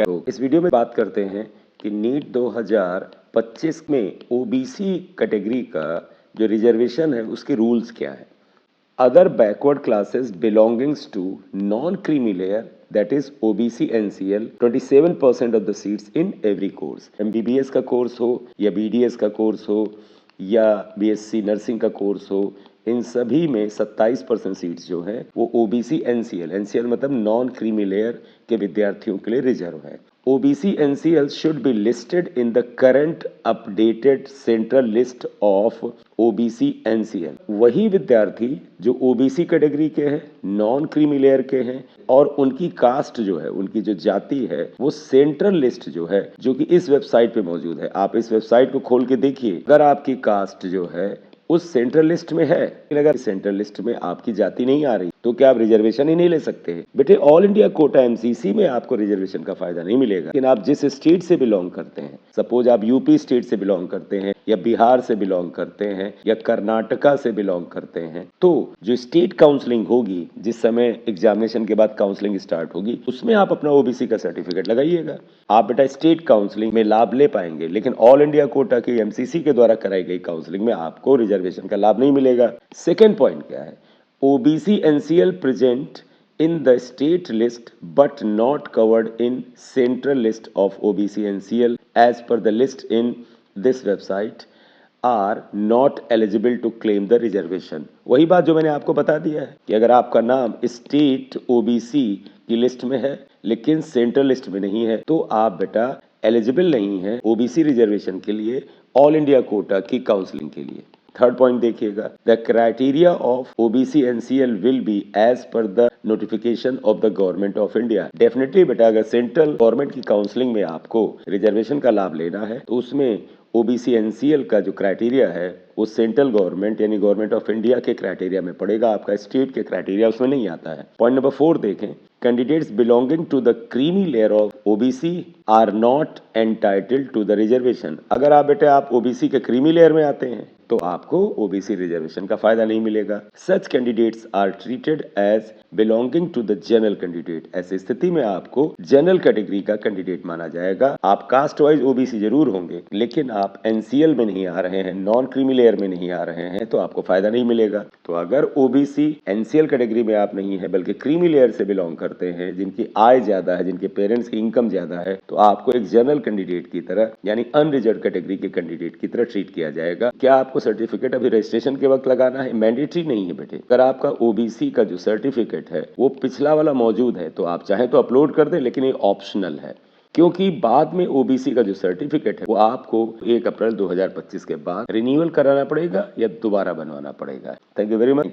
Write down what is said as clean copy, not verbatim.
इस वीडियो में बात करते हैं कि नीट 2025 में ओबीसी कैटेगरी का जो रिजर्वेशन है उसके रूल्स क्या है। Other backward classes belongings to non creamy layer that is OBC NCL 27% of the seats in every course। MBBS का कोर्स हो या BDS का कोर्स हो या BSc नर्सिंग का कोर्स हो, इन सभी में 27% सीट्स जो हैं वो OBC NCL मतलब नॉन क्रीमी लेयर के विद्यार्थियों के लिए रिजर्व है। OBC NCL should be listed in the current updated central list of OBC NCL। वही विद्यार्थी जो OBC कैटेगरी के हैं, नॉन क्रीमी लेयर के हैं और उनकी कास्ट जो है, उनकी जो जाति है, वो सेंट्रल लिस्ट जो है, जो कि इस वेबसाइट पे मौजूद है। आप इस वेबसाइट को खोल के देखिए, अगर आपकी कास्ट जो है उस सेंट्रल लिस्ट में है, अगर सेंट्रल लिस्ट में आपकी जाति नहीं आ रही तो क्या आप रिजर्वेशन ही नहीं ले सकते हैं? बेटे, ऑल इंडिया कोटा एमसीसी में आपको रिजर्वेशन का फायदा नहीं मिलेगा। लेकिन आप जिस स्टेट से बिलोंग करते हैं, सपोज आप यूपी स्टेट से बिलोंग करते हैं या बिहार से बिलोंग करते हैं या कर्नाटका से बिलोंग करते हैं, तो जो स्टेट काउंसलिंग होगी, जिस समय एग्जामिनेशन के बाद काउंसलिंग स्टार्ट होगी, उसमें आप अपना ओबीसी का सर्टिफिकेट लगाइएगा। आप बेटा स्टेट काउंसलिंग में लाभ ले पाएंगे, लेकिन ऑल इंडिया कोटा की एमसीसी के द्वारा कराई गई काउंसलिंग में आपको रिजर्वेशन का लाभ नहीं मिलेगा। सेकेंड पॉइंट क्या है? OBC NCL present in the state list but not covered in central list of OBC NCL as per the list in this website are not eligible to claim the reservation। वही बात जो मैंने आपको बता दिया है कि अगर आपका नाम स्टेट OBC की लिस्ट में है लेकिन सेंट्रल लिस्ट में नहीं है, तो आप बेटा एलिजिबल नहीं है OBC रिजर्वेशन के लिए ऑल इंडिया कोटा की काउंसलिंग के लिए। थर्ड पॉइंट देखिएगा, the criteria of OBC NCL will be as per the notification of the government of India. Definitely बेटा, अगर सेंट्रल गवर्नमेंट की काउंसलिंग में आपको रिजर्वेशन का लाभ लेना है तो उसमें ओबीसी एनसीएल का जो क्राइटेरिया है वो सेंट्रल गवर्नमेंट यानी गवर्नमेंट ऑफ इंडिया के क्राइटेरिया में पड़ेगा, आपका स्टेट के क्राइटेरिया उसमें नहीं आता है। पॉइंट नंबर 4 देखें, candidates belonging to the creamy layer of OBC are not entitled to the reservation. अगर आप बेटे आप ओबीसी के क्रीमी लेयर में आते हैं तो आपको ओबीसी रिजर्वेशन का फायदा नहीं मिलेगा। Such candidates are treated as belonging to the general candidate. ऐसी स्थिति में आपको जनरल कैटेगरी का कैंडिडेट माना जाएगा। आप कास्ट वाइज ओबीसी जरूर होंगे, लेकिन आप एनसीएल में नहीं आ रहे हैं, नॉन क्रीमी लेयर में नहीं आ रहे हैं, तो आपको फायदा नहीं मिलेगा। तो अगर ओबीसी एनसीएल कैटेगरी में आप नहीं है बल्कि क्रीमी लेयर से बिलोंग करते हैं, जिनकी आय ज्यादा है, जिनके पेरेंट्स की इनकम ज्यादा है, तो आपको एक जनरल कैंडिडेट की तरह यानी अनरिजर्व कैटेगरी के कैंडिडेट की तरह ट्रीट किया जाएगा। क्या आपको सर्टिफिकेट अभी रजिस्ट्रेशन के वक्त लगाना है? मैंडेटरी नहीं है बेटे। अगर आपका ओबीसी का जो सर्टिफिकेट है वो पिछला वाला मौजूद है तो आप चाहें तो अपलोड कर दें, लेकिन ये ऑप्शनल है, क्योंकि बाद में ओबीसी का जो सर्टिफिकेट है वो आपको 1 अप्रैल 2025 के बाद रिन्यूअल कराना पड़ेगा या दोबारा बनवाना पड़ेगा। Thank you very much.